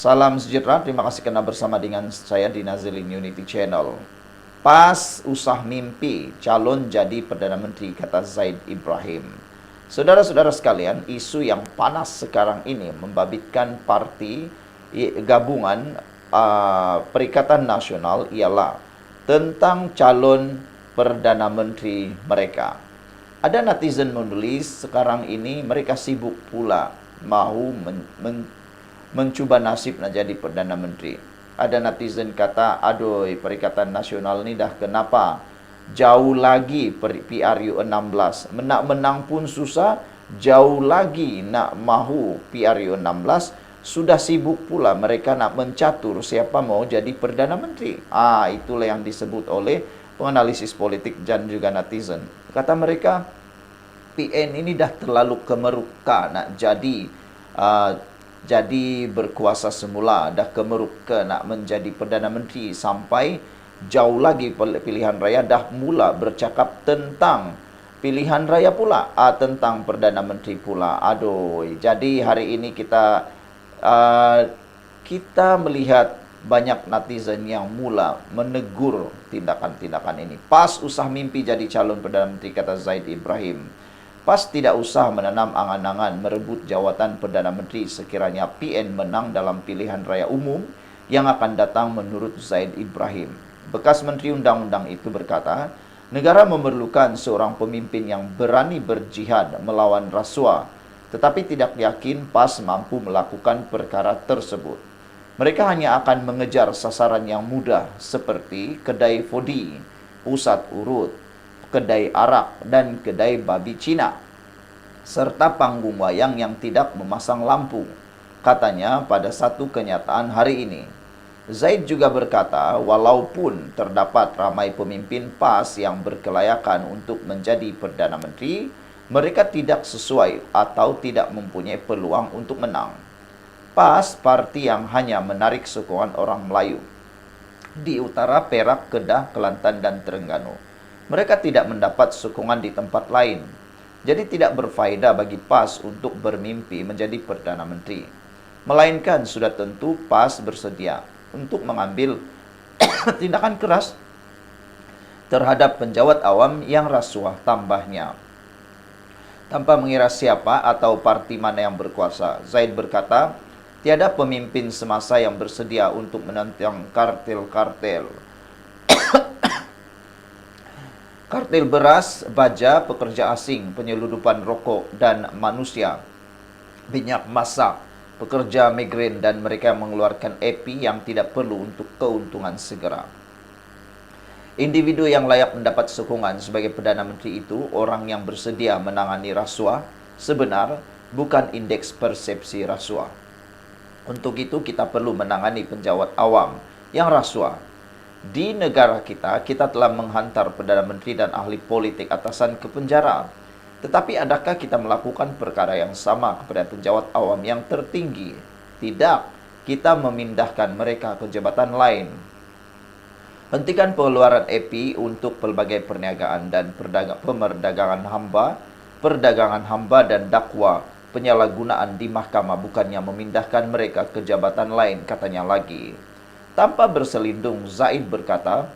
Salam sejahtera, terima kasih karena bersama dengan saya di Nazilin Unity Channel. Pas usah mimpi, calon jadi Perdana Menteri, kata Zaid Ibrahim. Saudara-saudara sekalian, isu yang panas sekarang ini membabitkan parti gabungan Perikatan Nasional ialah tentang calon Perdana Menteri mereka. Ada netizen menulis sekarang ini mereka sibuk pula mahu mencuba nasib nak jadi Perdana Menteri. Ada netizen kata, aduh Perikatan Nasional ni dah kenapa? Jauh lagi PRU 16. Nak menang pun susah, jauh lagi nak mahu PRU 16. Sudah sibuk pula mereka nak mencatur siapa mau jadi Perdana Menteri. Itulah yang disebut oleh penganalisis politik dan juga netizen. Kata mereka, PN ini dah terlalu kemeruka nak jadi berkuasa semula, dah kemeruk ke nak menjadi Perdana Menteri, sampai jauh lagi pilihan raya dah mula bercakap tentang pilihan raya pula, tentang Perdana Menteri pula. Aduh, jadi hari ini kita melihat banyak netizen yang mula menegur tindakan-tindakan ini. Pas usah mimpi jadi calon Perdana Menteri, kata Zaid Ibrahim. Pas tidak usah menanam angan-angan merebut jawatan Perdana Menteri sekiranya PN menang dalam pilihan raya umum yang akan datang, menurut Zaid Ibrahim. Bekas Menteri Undang-Undang itu berkata, negara memerlukan seorang pemimpin yang berani berjihad melawan rasuah, tetapi tidak yakin PAS mampu melakukan perkara tersebut. Mereka hanya akan mengejar sasaran yang mudah seperti kedai fodi, pusat urut, kedai arak dan kedai babi Cina, serta panggung wayang yang tidak memasang lampu, katanya pada satu kenyataan hari ini. Zaid juga berkata, walaupun terdapat ramai pemimpin PAS yang berkelayakan untuk menjadi Perdana Menteri, mereka tidak sesuai atau tidak mempunyai peluang untuk menang. PAS, parti yang hanya menarik sokongan orang Melayu di utara Perak, Kedah, Kelantan dan Terengganu. Mereka tidak mendapat sokongan di tempat lain. Jadi tidak berfaedah bagi PAS untuk bermimpi menjadi Perdana Menteri. Melainkan sudah tentu PAS bersedia untuk mengambil tindakan keras terhadap penjawat awam yang rasuah, tambahnya. Tanpa mengira siapa atau parti mana yang berkuasa, Zaid berkata, tiada pemimpin semasa yang bersedia untuk menentang kartel-kartel. Kartel beras, baja, pekerja asing, penyeludupan rokok dan manusia, minyak masak, pekerja migran dan mereka yang mengeluarkan EPI yang tidak perlu untuk keuntungan segera. Individu yang layak mendapat sokongan sebagai Perdana Menteri itu orang yang bersedia menangani rasuah sebenar, bukan indeks persepsi rasuah. Untuk itu kita perlu menangani penjawat awam yang rasuah. Di negara kita telah menghantar Perdana Menteri dan ahli politik atasan ke penjara. Tetapi adakah kita melakukan perkara yang sama kepada penjawat awam yang tertinggi? Tidak, kita memindahkan mereka ke jabatan lain. Hentikan pengeluaran EPI untuk pelbagai perniagaan dan perdagangan hamba dan dakwa, penyalahgunaan di mahkamah, bukannya memindahkan mereka ke jabatan lain, katanya lagi. Tanpa berselindung, Zaid berkata,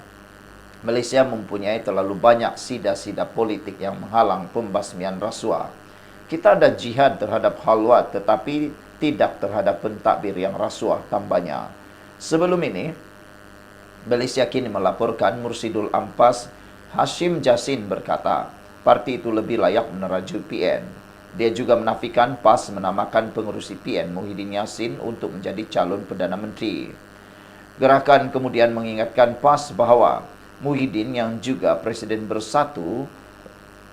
Malaysia mempunyai terlalu banyak sida-sida politik yang menghalang pembasmian rasuah. Kita ada jihad terhadap halwat tetapi tidak terhadap pentadbir yang rasuah, tambahnya. Sebelum ini, Malaysia kini melaporkan Mursidul Ampas Hashim Jasin berkata, parti itu lebih layak meneraju PN. Dia juga menafikan PAS menamakan pengerusi PN Muhyiddin Yassin untuk menjadi calon Perdana Menteri. Gerakan kemudian mengingatkan PAS bahawa Muhyiddin yang juga Presiden Bersatu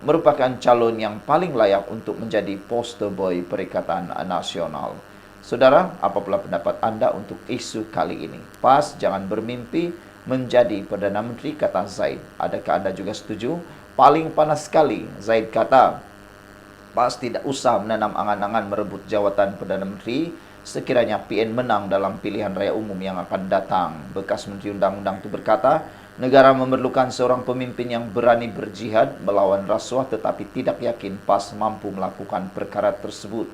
merupakan calon yang paling layak untuk menjadi poster boy Perikatan Nasional. Saudara, apa pula pendapat anda untuk isu kali ini? PAS jangan bermimpi menjadi Perdana Menteri, kata Zaid. Adakah anda juga setuju? Paling panas sekali, Zaid kata, PAS tidak usah menanam angan-angan merebut jawatan Perdana Menteri sekiranya PN menang dalam pilihan raya umum yang akan datang. Bekas Menteri Undang-Undang itu berkata, negara memerlukan seorang pemimpin yang berani berjihad melawan rasuah tetapi tidak yakin PAS mampu melakukan perkara tersebut.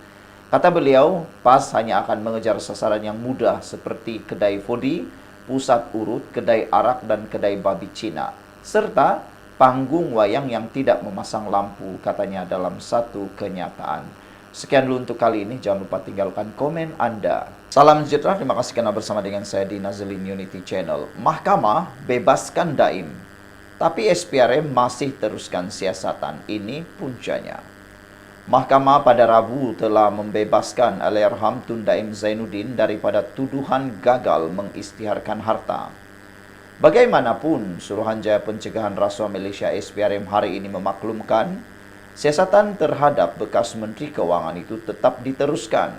Kata beliau, PAS hanya akan mengejar sasaran yang mudah seperti kedai fodi, pusat urut, kedai arak dan kedai babi Cina, serta panggung wayang yang tidak memasang lampu, katanya dalam satu kenyataan. Sekian dulu untuk kali ini, jangan lupa tinggalkan komen Anda. Salam sejahtera, terima kasih karena bersama dengan saya di Nazlin Unity Channel. Mahkamah bebaskan Daim, tapi SPRM masih teruskan siasatan, ini puncanya. Mahkamah pada Rabu telah membebaskan Allahyarham Tun Daim Zainuddin daripada tuduhan gagal mengisytiharkan harta. Bagaimanapun, Suruhanjaya Pencegahan Rasuah Malaysia SPRM hari ini memaklumkan, siasatan terhadap bekas Menteri Kewangan itu tetap diteruskan.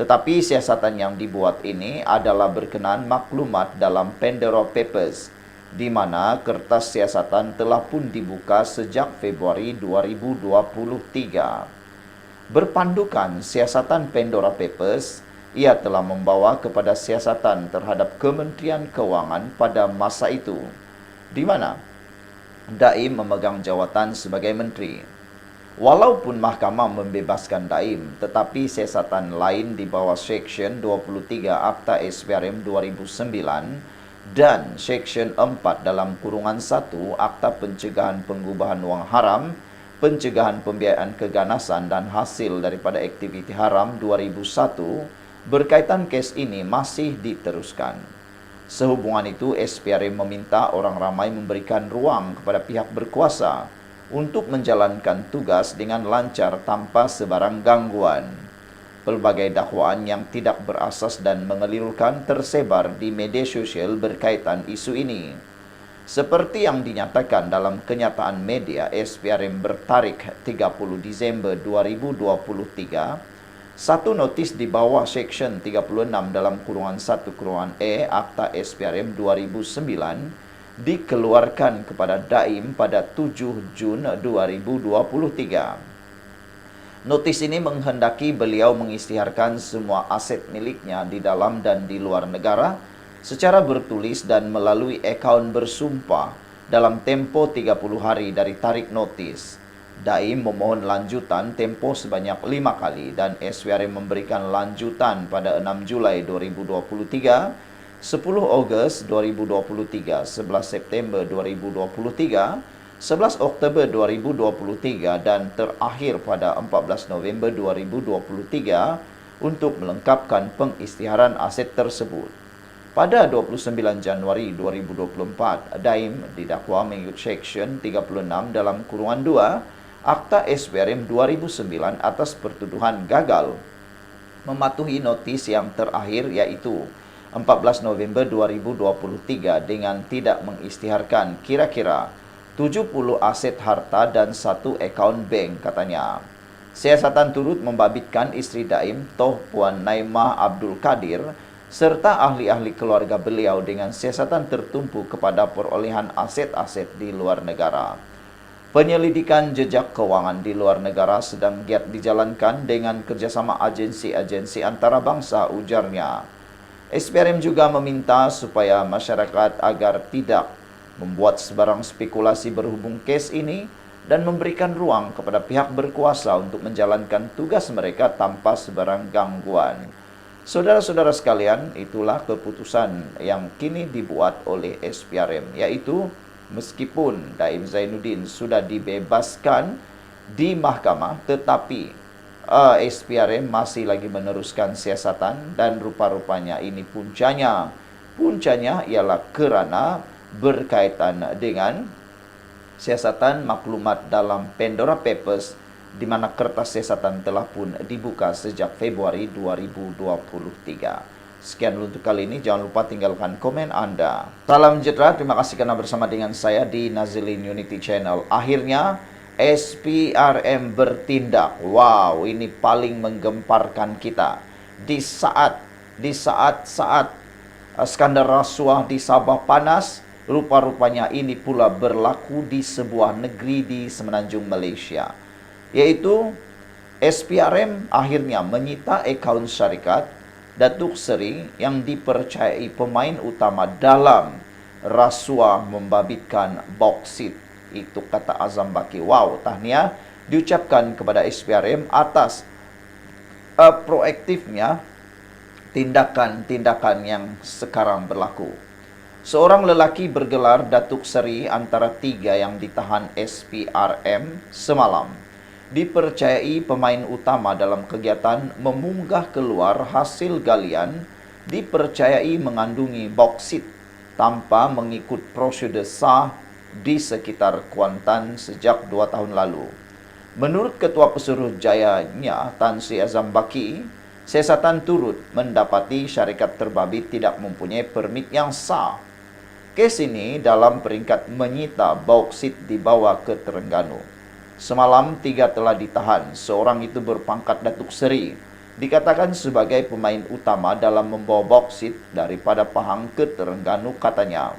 Tetapi siasatan yang dibuat ini adalah berkenaan maklumat dalam Pandora Papers, di mana kertas siasatan telah pun dibuka sejak Februari 2023. Berpandukan siasatan Pandora Papers, ia telah membawa kepada siasatan terhadap Kementerian Kewangan pada masa itu, di mana Daim memegang jawatan sebagai menteri. Walaupun mahkamah membebaskan Daim, tetapi siasatan lain di bawah Seksyen 23 Akta SPRM 2009 dan Seksyen 4 dalam kurungan 1 Akta Pencegahan Pengubahan Wang Haram, Pencegahan Pembiayaan Keganasan dan Hasil daripada Aktiviti Haram 2001 berkaitan kes ini masih diteruskan. Sehubungan itu, SPRM meminta orang ramai memberikan ruang kepada pihak berkuasa untuk menjalankan tugas dengan lancar tanpa sebarang gangguan. Pelbagai dakwaan yang tidak berasas dan mengelirukan tersebar di media sosial berkaitan isu ini. Seperti yang dinyatakan dalam kenyataan media, SPRM bertarikh 30 Disember 2023, satu notis di bawah Seksyen 36 dalam kurungan 1 kurungan E Akta SPRM 2009 dikeluarkan kepada Daim pada 7 Jun 2023. Notis ini menghendaki beliau mengisytiharkan semua aset miliknya di dalam dan di luar negara secara bertulis dan melalui akaun bersumpah dalam tempo 30 hari dari tarik notis. Daim memohon lanjutan tempo sebanyak 5 kali dan SPRM memberikan lanjutan pada 6 Julai 2023, 10 Ogos 2023, 11 September 2023, 11 Oktober 2023 dan terakhir pada 14 November 2023 untuk melengkapkan pengisytiharan aset tersebut. Pada 29 Januari 2024, Daim didakwa mengikut Seksyen 36 dalam kurungan 2 Akta SPRM 2009 atas pertuduhan gagal mematuhi notis yang terakhir yaitu 14 November 2023 dengan tidak mengisytiharkan kira-kira 70 aset harta dan 1 akaun bank, katanya. Siasatan turut membabitkan isteri Daim, Toh Puan Naimah Abdul Kadir, serta ahli-ahli keluarga beliau dengan siasatan tertumpu kepada perolehan aset-aset di luar negara. Penyelidikan jejak kewangan di luar negara sedang giat dijalankan dengan kerjasama agensi-agensi antarabangsa, ujarnya. SPRM juga meminta supaya masyarakat agar tidak membuat sebarang spekulasi berhubung kes ini dan memberikan ruang kepada pihak berkuasa untuk menjalankan tugas mereka tanpa sebarang gangguan. Saudara-saudara sekalian, itulah keputusan yang kini dibuat oleh SPRM, yaitu meskipun Daim Zainuddin sudah dibebaskan di mahkamah, tetapi SPRM masih lagi meneruskan siasatan dan rupa-rupanya ini puncanya ialah kerana berkaitan dengan siasatan maklumat dalam Pandora Papers di mana kertas siasatan telah pun dibuka sejak Februari 2023. Sekian dulu untuk kali ini, jangan lupa tinggalkan komen Anda. Salam sejahtera, terima kasih karena bersama dengan saya di Nazlin Unity Channel. Akhirnya SPRM bertindak. Wow, ini paling menggemparkan kita. Di saat skandal rasuah di Sabah panas, rupa-rupanya ini pula berlaku di sebuah negeri di semenanjung Malaysia. Yaitu SPRM akhirnya menyita akaun syarikat Datuk Seri yang dipercayai pemain utama dalam rasuah membabitkan bauksit. Itu kata Azam Baki. Wow, tahniah diucapkan kepada SPRM atas proaktifnya tindakan-tindakan yang sekarang berlaku. Seorang lelaki bergelar Datuk Seri antara 3 yang ditahan SPRM semalam dipercayai pemain utama dalam kegiatan memunggah keluar hasil galian dipercayai mengandungi bauksit tanpa mengikut prosedur sah di sekitar Kuantan sejak 2 tahun lalu. Menurut Ketua Pesuruhjayanya Tan Sri Azam Baki, siasatan turut mendapati syarikat terbabit tidak mempunyai permit yang sah. Kes ini dalam peringkat menyita bauksit dibawa ke Terengganu. Semalam 3 telah ditahan, seorang itu berpangkat Datuk Seri. Dikatakan sebagai pemain utama dalam membawa bauksit daripada Pahang ke Terengganu katanya.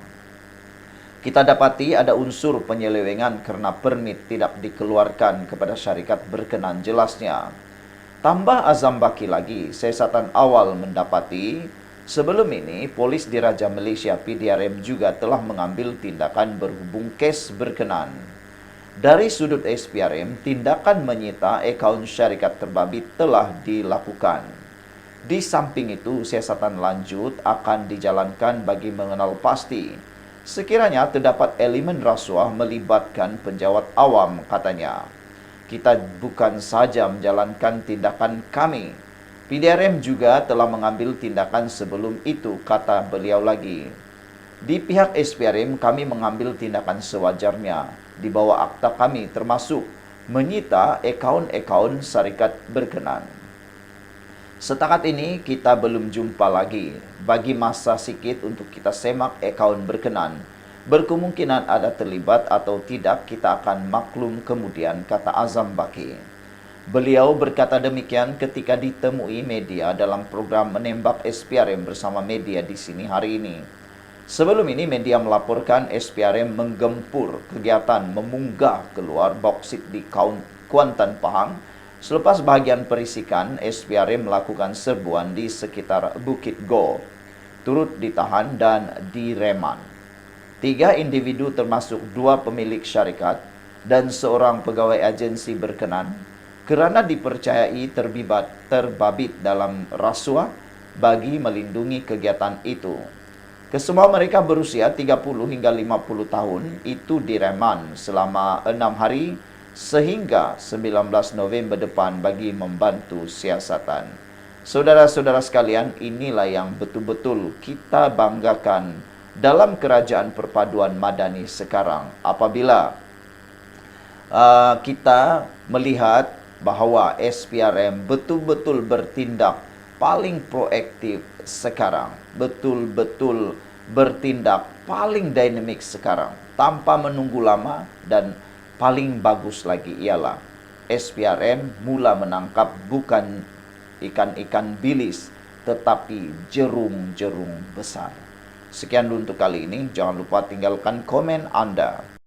Kita dapati ada unsur penyelewengan kerana permit tidak dikeluarkan kepada syarikat berkenan jelasnya. Tambah Azam Baki lagi, siasatan awal mendapati sebelum ini, polis Diraja Malaysia PDRM juga telah mengambil tindakan berhubung kes berkenan. Dari sudut SPRM, tindakan menyita akaun syarikat terbabit telah dilakukan. Di samping itu, siasatan lanjut akan dijalankan bagi mengenal pasti sekiranya terdapat elemen rasuah melibatkan penjawat awam, katanya. Kita bukan sahaja menjalankan tindakan kami, PDRM juga telah mengambil tindakan sebelum itu, kata beliau lagi. Di pihak SPRM, kami mengambil tindakan sewajarnya di bawah akta kami termasuk menyita akaun-akaun syarikat berkenan. Setakat ini kita belum jumpa lagi. Bagi masa sikit untuk kita semak akaun berkenan. Berkemungkinan ada terlibat atau tidak kita akan maklum kemudian, kata Azam Baki. Beliau berkata demikian ketika ditemui media dalam program Menembak SPRM bersama media di sini hari ini. Sebelum ini media melaporkan SPRM menggempur kegiatan memunggah keluar bauksit di Kuantan Pahang selepas bahagian perisikan SPRM melakukan serbuan di sekitar Bukit Go, turut ditahan dan direman. 3 individu termasuk 2 pemilik syarikat dan seorang pegawai agensi berkenan kerana dipercayai terbabit dalam rasuah bagi melindungi kegiatan itu. Kesemua mereka berusia 30 hingga 50 tahun itu direman selama 6 hari sehingga 19 November depan bagi membantu siasatan. Saudara-saudara sekalian, inilah yang betul-betul kita banggakan dalam kerajaan perpaduan madani sekarang. Apabila kita melihat bahawa SPRM betul-betul bertindak paling proaktif sekarang, betul-betul bertindak paling dinamik sekarang, tanpa menunggu lama, dan paling bagus lagi ialah SPRM mula menangkap bukan ikan-ikan bilis, tetapi jerung-jerung besar. Sekian dulu untuk kali ini. Jangan lupa tinggalkan komen Anda.